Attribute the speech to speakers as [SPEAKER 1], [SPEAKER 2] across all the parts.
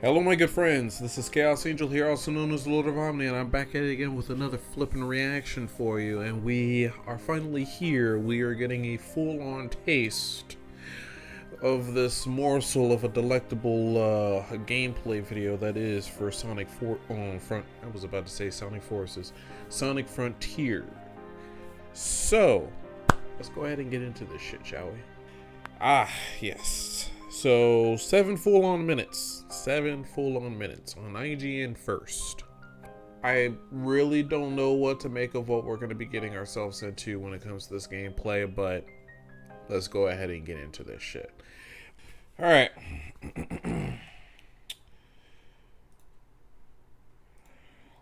[SPEAKER 1] Hello my good friends, this is Chaos Angel here, also known as the Lord of Omni, and I'm back at it again with another flippin' reaction for you, and we are finally here. We are getting a full-on taste of this morsel of a delectable gameplay video that is for Sonic Sonic Forces, Sonic Frontier. So, let's go ahead and get into this shit, shall we? Ah, yes. So, 7 full-on minutes. 7 full-on minutes on IGN first. I really don't know what to make of what we're going to be getting ourselves into when it comes to this gameplay, but let's go ahead and get into this shit. Alright.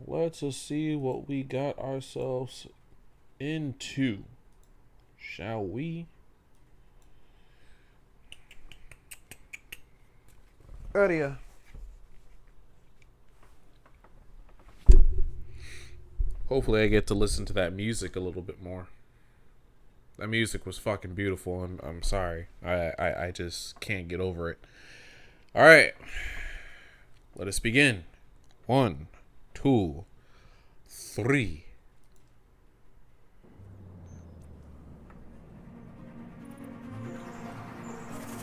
[SPEAKER 1] Let's just see what we got ourselves into, shall we? Earlier. Hopefully I get to listen to that music a little bit more. That music was fucking beautiful. I'm sorry. I just can't get over it. Alright. Let us begin. 1, 2, 3.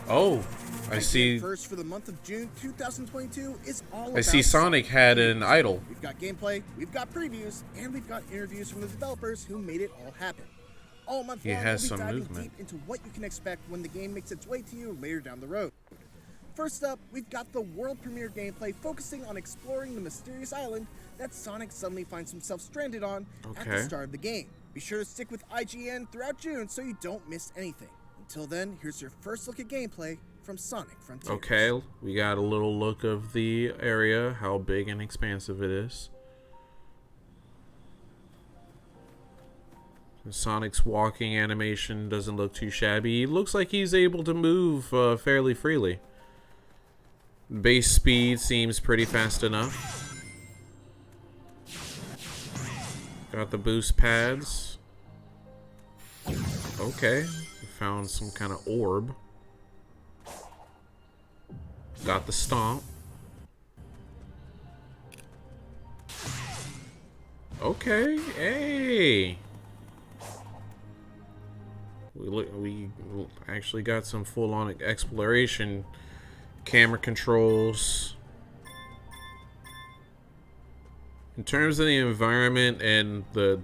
[SPEAKER 1] Oh, I see.
[SPEAKER 2] First for the month of June 2022 is all about
[SPEAKER 1] I see Sonic had an idol.
[SPEAKER 2] We've got gameplay, we've got previews, and we've got interviews from the developers who made it all happen. All month long, we'll be diving deep into what you can expect when the game makes its way to you later down the road. First up, we've got the world premiere gameplay focusing on exploring the mysterious island that Sonic suddenly finds himself stranded on at the start of the game. Be sure to stick with IGN throughout June so you don't miss anything. Until then, here's your first look at gameplay from Sonic Frontiers.
[SPEAKER 1] Okay, we got a little look of the area, how big and expansive it is. Sonic's walking animation doesn't look too shabby. He looks like he's able to move fairly freely. Base speed seems pretty fast enough. Got the boost pads. Okay, we found some kind of orb. Got the stomp. Okay, hey. We actually got some full-on exploration, camera controls. In terms of the environment and the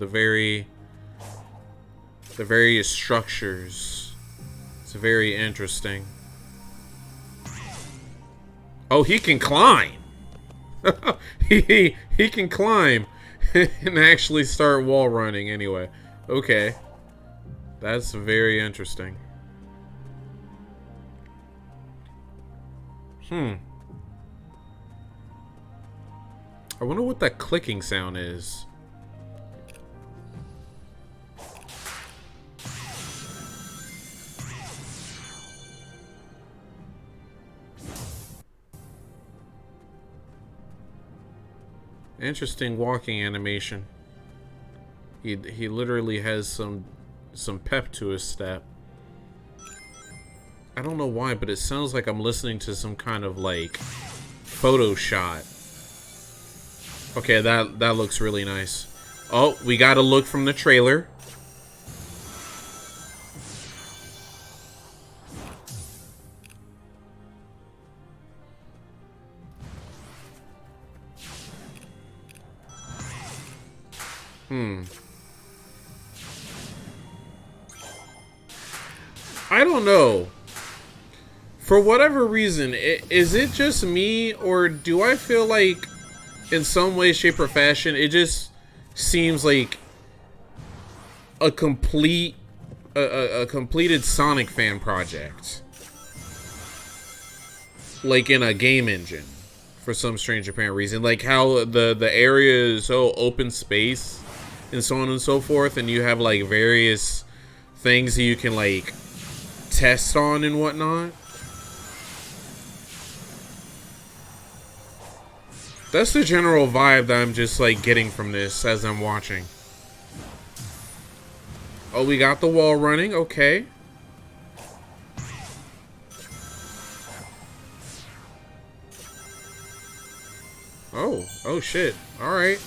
[SPEAKER 1] various structures, it's very interesting. Oh, he can climb. he can climb and actually start wall running anyway. Okay. That's very interesting. I wonder what that clicking sound is. Interesting walking animation. He literally has some pep to his step. I don't know why, but it sounds like I'm listening to some kind of like photo shot. Okay, that looks really nice. Oh, we got a look from the trailer. I don't know. For whatever reason, is it just me, or do I feel like in some way, shape, or fashion, it just seems like a completed Sonic fan project, like in a game engine, for some strange apparent reason. Like how the area is so open space and so on and so forth, and you have like various things that you can like test on and whatnot. That's the general vibe that I'm just like getting from this as I'm watching. Oh, we got the wall running. Okay. Oh shit. Alright.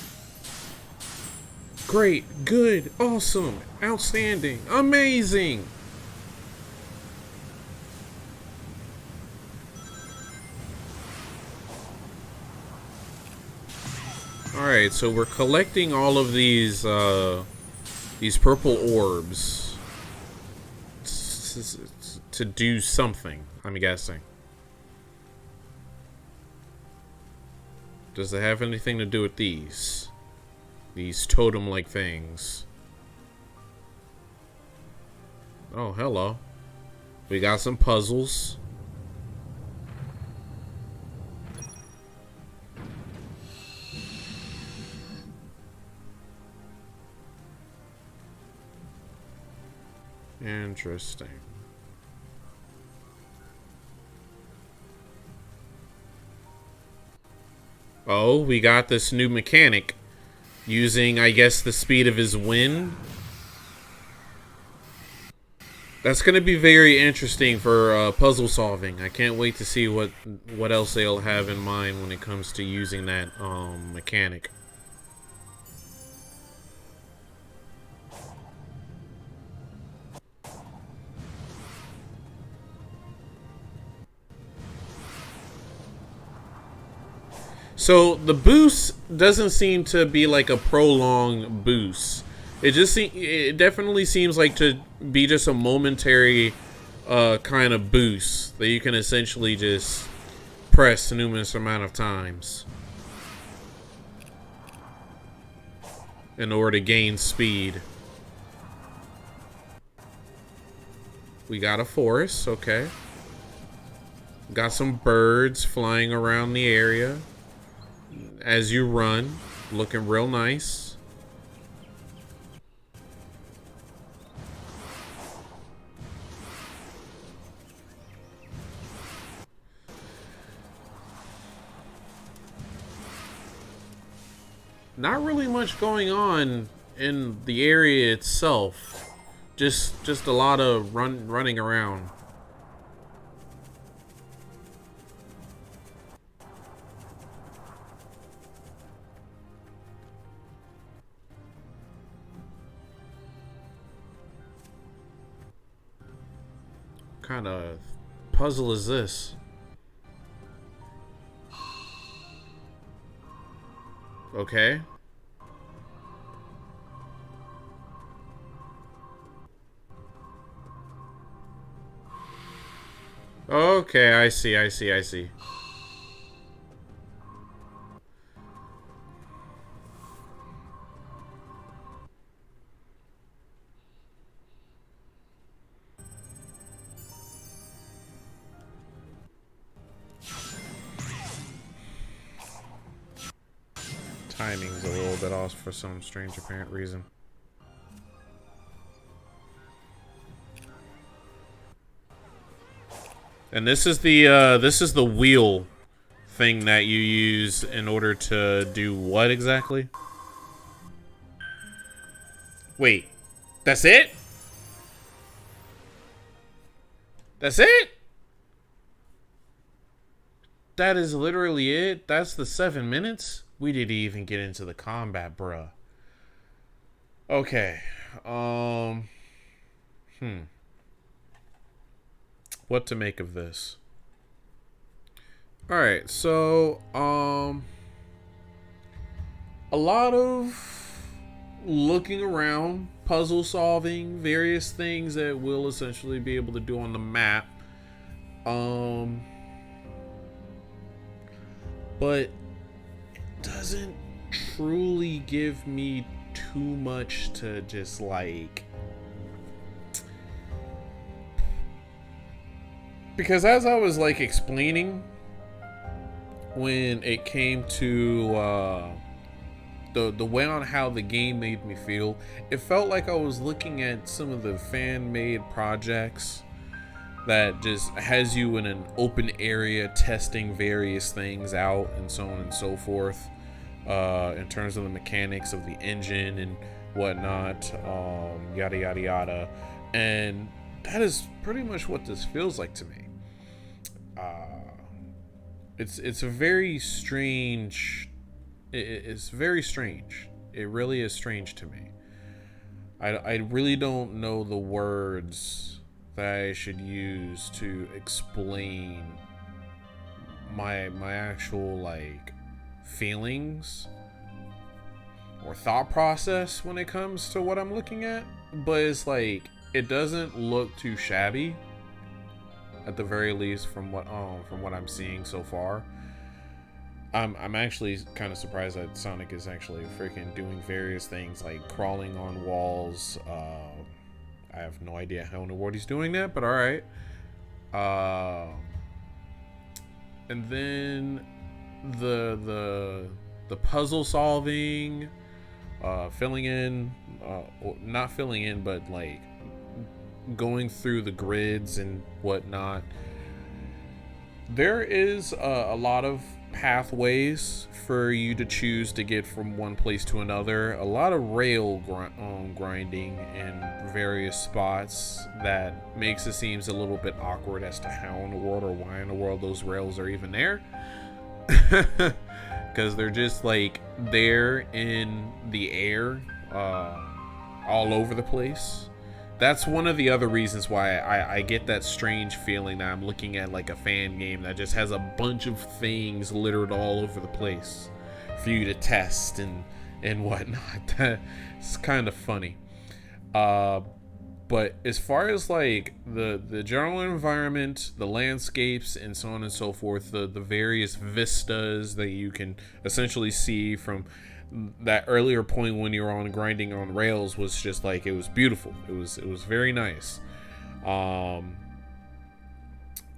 [SPEAKER 1] Great, good, awesome, outstanding, amazing. Alright, so we're collecting all of these purple orbs to do something, I'm guessing. Does it have anything to do with these? These totem-like things. Oh, hello. We got some puzzles. Interesting. Oh, we got this new mechanic using, I guess, the speed of his wind. That's going to be very interesting for puzzle solving. I can't wait to see what else they'll have in mind when it comes to using that mechanic. So the boost doesn't seem to be like a prolonged boost. It definitely seems like to be just a momentary kind of boost that you can essentially just press numerous amount of times in order to gain speed. We got a forest, okay. Got some birds flying around the area as you run, looking real nice. Not really much going on in the area itself. Just a lot of running around. What kind of puzzle is this? Okay. Okay, I see. Timing's a little bit off for some strange apparent reason. And this is the wheel thing that you use in order to do what exactly? Wait, that's it? That's it? That is literally it? That's the 7 minutes? We didn't even get into the combat, bruh. Okay. What to make of this? Alright, so, a lot of looking around, puzzle solving, various things that we'll essentially be able to do on the map. But it doesn't truly give me too much to just like, because as I was like explaining when it came to the way on how the game made me feel, it felt like I was looking at some of the fan-made projects that just has you in an open area testing various things out and so on and so forth, in terms of the mechanics of the engine and whatnot, yada yada yada. And that is pretty much what this feels like to me. It's a very strange it's very strange. It really is strange to me. I really don't know the words that I should use to explain my actual like feelings or thought process when it comes to what I'm looking at, but it's like it doesn't look too shabby, at the very least from what I'm seeing so far. I'm actually kind of surprised that Sonic is actually freaking doing various things like crawling on walls. I have no idea how in the world he's doing that, but all right. And then the puzzle solving, filling in, not filling in, but like going through the grids and whatnot. There is a lot of pathways for you to choose to get from one place to another. A lot of rail grinding in various spots that makes it seems a little bit awkward as to how in the world or why in the world those rails are even there. Because they're just like there in the air, all over the place. That's one of the other reasons why I get that strange feeling that I'm looking at like a fan game that just has a bunch of things littered all over the place for you to test and whatnot. It's kind of funny. But as far as like the general environment, the landscapes, and so on and so forth, the various vistas that you can essentially see from that earlier point when you're on grinding on rails was just like, it was beautiful. It was very nice.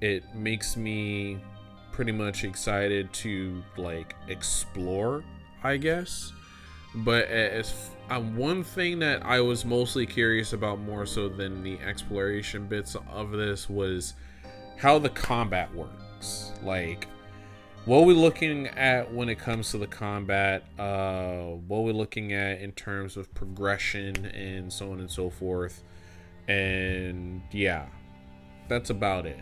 [SPEAKER 1] It makes me pretty much excited to like explore, I guess. But as one thing that I was mostly curious about more so than the exploration bits of this was how the combat works. Like, what we're looking at when it comes to the combat, what we're looking at in terms of progression and so on and so forth. And yeah, that's about it.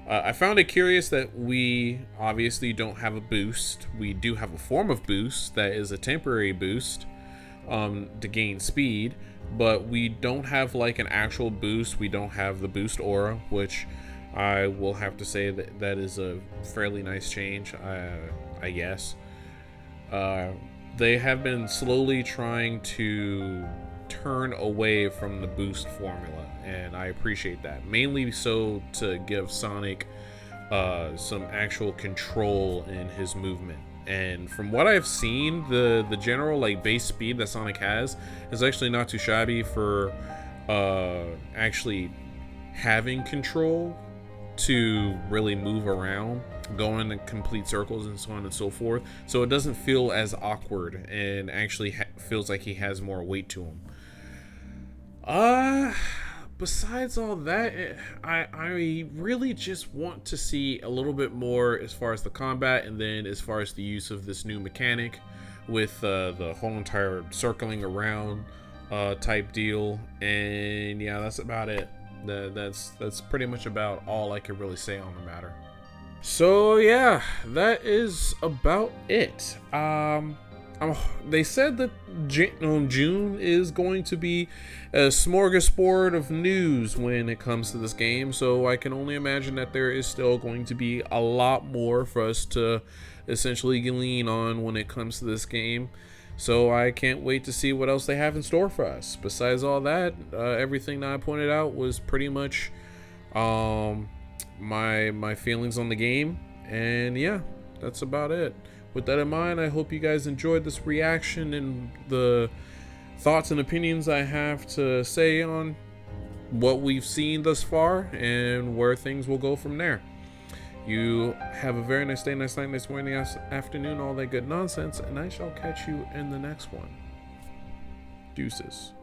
[SPEAKER 1] I found it curious that we obviously don't have a boost. We do have a form of boost that is a temporary boost to gain speed, but we don't have like an actual boost. We don't have the boost aura, which I will have to say that is a fairly nice change, I guess. They have been slowly trying to turn away from the boost formula, and I appreciate that. Mainly so to give Sonic some actual control in his movement. And from what I've seen, the general like base speed that Sonic has is actually not too shabby for actually having control to really move around, go in complete circles and so on and so forth. So it doesn't feel as awkward and actually feels like he has more weight to him. Besides all that, I really just want to see a little bit more as far as the combat, and then as far as the use of this new mechanic with the whole entire circling around type deal. And yeah, that's about it. That's pretty much about all I could really say on the matter. So yeah, that is about it. They said that June is going to be a smorgasbord of news when it comes to this game, so I can only imagine that there is still going to be a lot more for us to essentially lean on when it comes to this game. So I can't wait to see what else they have in store for us. Besides all that, everything that I pointed out was pretty much my feelings on the game, and yeah, that's about it. With that in mind, I hope you guys enjoyed this reaction and the thoughts and opinions I have to say on what we've seen thus far and where things will go from there. You have a very nice day, nice night, nice morning, nice afternoon, all that good nonsense, and I shall catch you in the next one. Deuces.